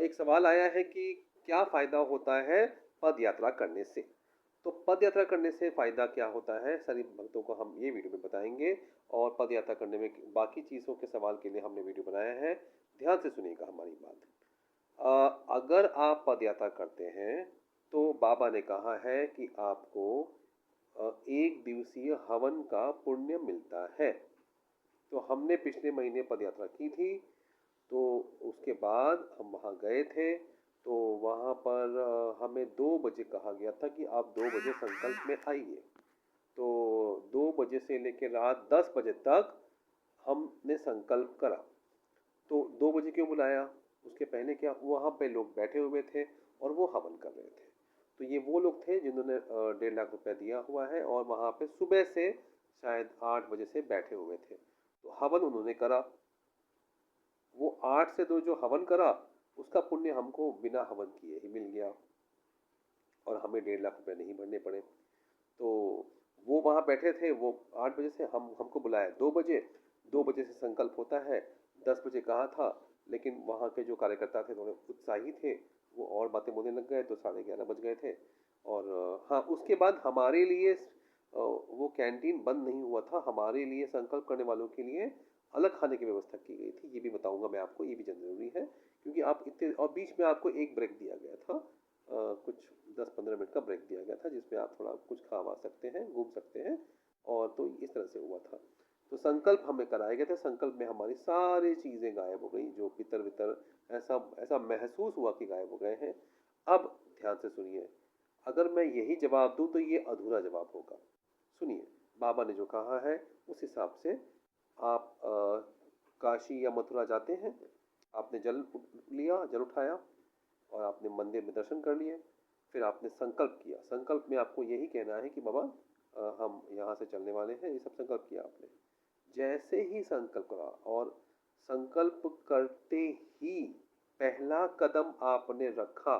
एक सवाल आया है कि क्या फ़ायदा होता है पद यात्रा करने से? तो पद यात्रा करने से फ़ायदा क्या होता है? सभी भक्तों को हम ये वीडियो में बताएँगे और पद यात्रा करने में बाकी चीज़ों के सवाल के लिए हमने वीडियो बनाया है। ध्यान से सुनिएगा हमारी बात। अगर आप पद यात्रा करते हैं, तो बाबा ने कहा है कि आपको 1 दिवसीय हवन का पुण्य मिलता है। तो हमने पिछले महीने पद यात्रा की थी, तो उसके बाद हम वहाँ गए थे, तो वहाँ पर हमें 2 बजे कहा गया था कि आप 2 बजे संकल्प में आइए। तो 2 बजे से लेके रात 10 बजे तक हमने संकल्प करा। तो 2 बजे क्यों बुलाया? उसके पहले क्या वहाँ पे लोग बैठे हुए थे और वो हवन कर रहे थे। तो ये वो लोग थे जिन्होंने 1.5 लाख रुपया दिया हुआ है और वहाँ पे सुबह से शायद 8 बजे से बैठे हुए थे। तो हवन उन्होंने करा। वो 8 से 2 जो हवन करा, उसका पुण्य हमको बिना हवन किए ही मिल गया और हमें 1.5 लाख रुपए नहीं भरने पड़े। तो वो वहाँ बैठे थे, वो 8 बजे से हमको बुलाया 2 बजे, 2 बजे से संकल्प होता है, 10 बजे कहा था, लेकिन वहाँ के जो कार्यकर्ता थे थोड़े उत्साही थे, वो और बातें बोलने लग गए तो 11:30 बज गए थे। और हाँ, उसके बाद हमारे लिए वो कैंटीन बंद नहीं हुआ था, हमारे लिए संकल्प करने वालों के लिए अलग खाने की व्यवस्था की गई थी। ये भी बताऊंगा मैं आपको, ये भी ज़रूरी है क्योंकि आप इतने और बीच में आपको एक ब्रेक दिया गया था, कुछ 10-15 मिनट का ब्रेक दिया गया था जिसमें आप थोड़ा कुछ खा वा सकते हैं, घूम सकते हैं। और तो इस तरह से हुआ था। तो संकल्प हमें कराए गए थे, संकल्प में हमारी सारी चीज़ें गायब हो गई, जो पितर वितर ऐसा ऐसा महसूस हुआ कि गायब हो गए हैं। अब ध्यान से सुनिए, अगर मैं यही जवाब दूं तो ये अधूरा जवाब होगा। सुनिए, बाबा ने जो कहा है उस हिसाब से आप काशी या मथुरा जाते हैं, आपने जल लिया, जल उठाया और आपने मंदिर में दर्शन कर लिए, फिर आपने संकल्प किया। संकल्प में आपको यही कहना है कि बाबा हम यहाँ से चलने वाले हैं, ये सब संकल्प किया आपने। जैसे ही संकल्प करा और संकल्प करते ही पहला कदम आपने रखा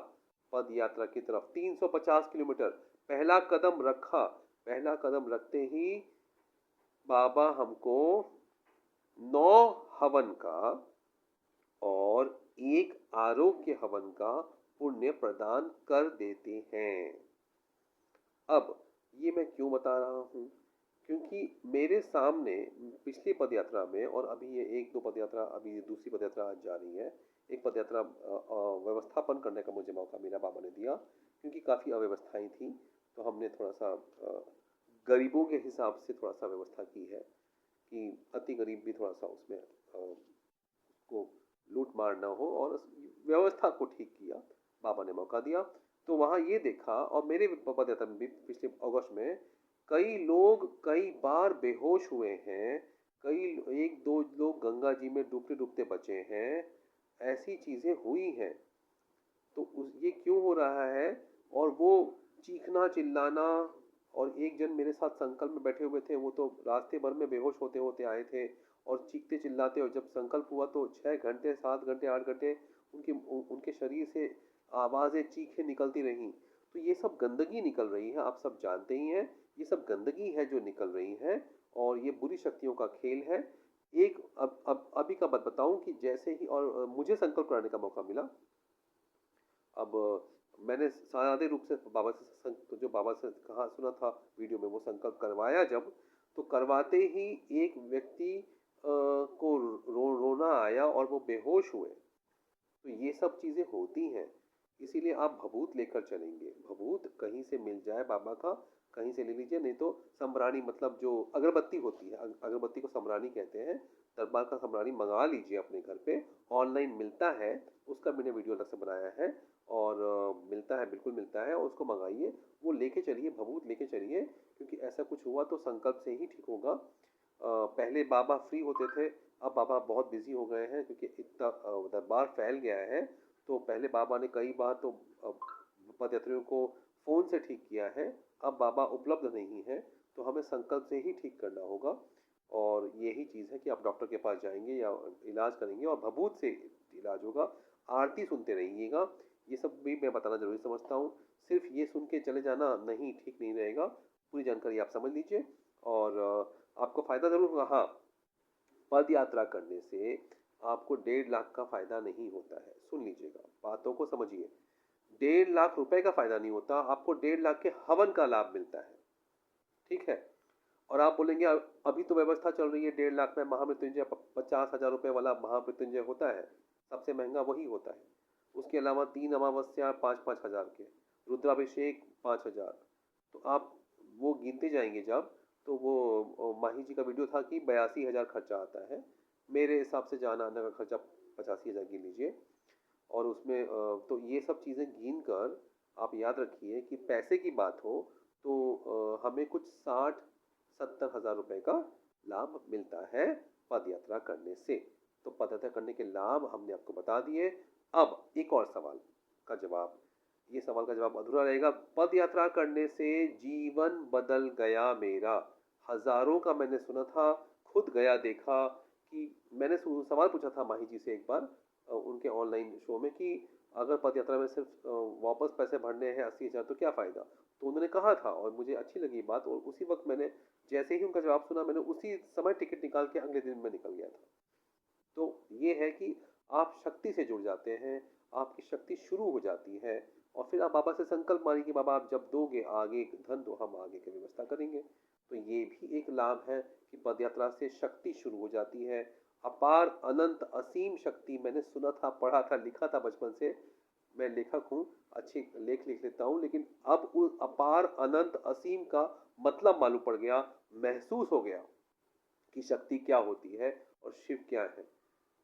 पद यात्रा की तरफ, 350 किलोमीटर पहला कदम रखा, पहला कदम रखते ही बाबा हमको 9 हवन का और 1 आरोग्य हवन का पुण्य प्रदान कर देते हैं। अब ये मैं क्यों बता रहा हूँ? क्योंकि मेरे सामने पिछली पद यात्रा में और अभी ये 1-2 पद यात्रा, अभी दूसरी पद यात्रा आज जा रही है। एक पद यात्रा व्यवस्थापन करने का मुझे मौका मिला, बाबा ने दिया, क्योंकि काफ़ी अव्यवस्थाएं थी, तो हमने थोड़ा सा गरीबों के हिसाब से थोड़ा सा व्यवस्था की है कि अति गरीब भी थोड़ा सा उसमें को लूट मार ना हो, और उस व्यवस्था को ठीक किया, बाबा ने मौका दिया। तो वहाँ ये देखा, और मेरे पदयात्रा में भी पिछले अगस्त में कई लोग कई बार बेहोश हुए हैं, कई 1-2 लोग गंगा जी में डूबते डूबते बचे हैं, ऐसी चीज़ें हुई हैं। तो ये क्यों हो रहा है? और वो चीखना चिल्लाना, और एक जन मेरे साथ संकल्प में बैठे हुए थे, वो तो रास्ते भर में बेहोश होते होते आए थे और चीखते चिल्लाते, और जब संकल्प हुआ तो 6 घंटे 7 घंटे 8 घंटे उनके शरीर से आवाज़ें चीखें निकलती रहीं। तो ये सब गंदगी निकल रही है, आप सब जानते ही हैं, ये सब गंदगी है जो निकल रही है और ये बुरी शक्तियों का खेल है। एक अब अभी का बात बताऊं कि जैसे ही और मुझे संकल्प कराने का मौका मिला। अब मैंने सादे रूप से बाबा से जो बाबा से कहा सुना था वीडियो में, वो संकल्प करवाया जब, तो करवाते ही एक व्यक्ति को रोना आया और वो बेहोश हुए। तो ये सब चीज़ें होती हैं, इसीलिए आप भभूत लेकर चलेंगे। भभूत कहीं से मिल जाए बाबा का, कहीं से ले लीजिए, नहीं तो सम्राणी, मतलब जो अगरबत्ती होती है, अगरबत्ती को सम्राणी कहते हैं, दरबार का सम्राणी मंगा लीजिए अपने घर पे, ऑनलाइन मिलता है, उसका मैंने वीडियो अलग से बनाया है। और मिलता है, बिल्कुल मिलता है, और उसको मंगाइए, वो लेके चलिए, भभूत लेके चलिए, क्योंकि ऐसा कुछ हुआ तो संकल्प से ही ठीक होगा। पहले बाबा फ्री होते थे, अब बाबा बहुत बिजी हो गए हैं क्योंकि इतना दरबार फैल गया है। तो पहले बाबा ने कई बार तो पदयात्रियों को फ़ोन से ठीक किया है, अब बाबा उपलब्ध नहीं है, तो हमें संकल्प से ही ठीक करना होगा। और यही चीज़ है कि आप डॉक्टर के पास जाएंगे या इलाज करेंगे और भभूत से इलाज होगा। आरती सुनते रहिएगा, ये सब भी मैं बताना ज़रूरी समझता हूँ। सिर्फ ये सुन के चले जाना नहीं, ठीक नहीं रहेगा, पूरी जानकारी आप समझ लीजिए और आपको फ़ायदा ज़रूर होगा। हाँ, पद यात्रा करने से आपको 1.5 लाख का फ़ायदा नहीं होता है, सुन लीजिएगा। बातों को समझिए। 1.5 लाख रुपए का फायदा नहीं होता, आपको 1.5 लाख के हवन का लाभ मिलता है। ठीक है। और आप बोलेंगे अभी तो व्यवस्था चल रही है 1.5 लाख में महामृत्युंजय 50,000 रुपये वाला महामृत्युंजय होता है, सबसे महंगा वही होता है। उसके अलावा 3 अमावस्या 5-5 हज़ार के, रुद्राभिषेक 5 हज़ार। तो आप वो गिनते जाएंगे जब, तो वो माही जी का वीडियो था कि 82 हज़ार खर्चा आता है। मेरे हिसाब से जाना आने का खर्चा 85 हज़ार गिन लीजिए। और उसमें तो ये सब चीज़ें गिन कर आप याद रखिए कि पैसे की बात हो तो हमें कुछ 60-70 हज़ार रुपये का लाभ मिलता है पद यात्रा करने से। तो पद यात्रा करने के लाभ हमने आपको बता दिए। अब एक और सवाल का जवाब, ये सवाल का जवाब अधूरा रहेगा। पद यात्रा करने से जीवन बदल गया मेरा। हजारों का मैंने सुना था, खुद गया देखा कि मैंने सवाल पूछा था माही जी से एक बार उनके ऑनलाइन शो में कि अगर पद यात्रा में सिर्फ वापस पैसे भरने हैं 80 हज़ार तो क्या फ़ायदा। तो उन्होंने कहा था और मुझे अच्छी लगी बात, और उसी वक्त मैंने जैसे ही उनका जवाब सुना मैंने उसी समय टिकट निकाल के अगले दिन में निकल गया था। तो ये है कि आप शक्ति से जुड़ जाते हैं, आपकी शक्ति शुरू हो जाती है, और फिर आप बाबा से संकल्प मानिए कि बाबा आप जब दोगे आगे धन तो हम आगे की व्यवस्था करेंगे। तो ये भी एक लाभ है कि पदयात्रा से शक्ति शुरू हो जाती है। अपार अनंत असीम शक्ति, मैंने सुना था, पढ़ा था, लिखा था बचपन से। मैं लेखक हूँ, अच्छे लेख लिख लेता हूँ, लेकिन अब उस अपार अनंत असीम का मतलब मालूम पड़ गया, महसूस हो गया कि शक्ति क्या होती है और शिव क्या है।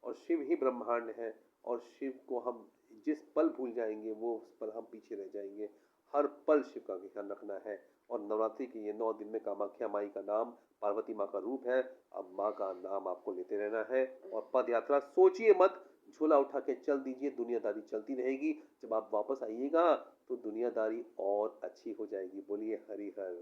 और शिव ही ब्रह्मांड है, और शिव को हम जिस पल भूल जाएंगे वो उस पल हम पीछे रह जाएंगे। हर पल शिव का ध्यान रखना है। और नवरात्रि के ये 9 दिन में कामाख्या माई का नाम पार्वती माँ का रूप है, अब माँ का नाम आपको लेते रहना है। और पद यात्रा सोचिए मत, झोला उठा के चल दीजिए, दुनियादारी चलती रहेगी। जब आप वापस आइएगा तो दुनियादारी और अच्छी हो जाएगी। बोलिए हरि हर।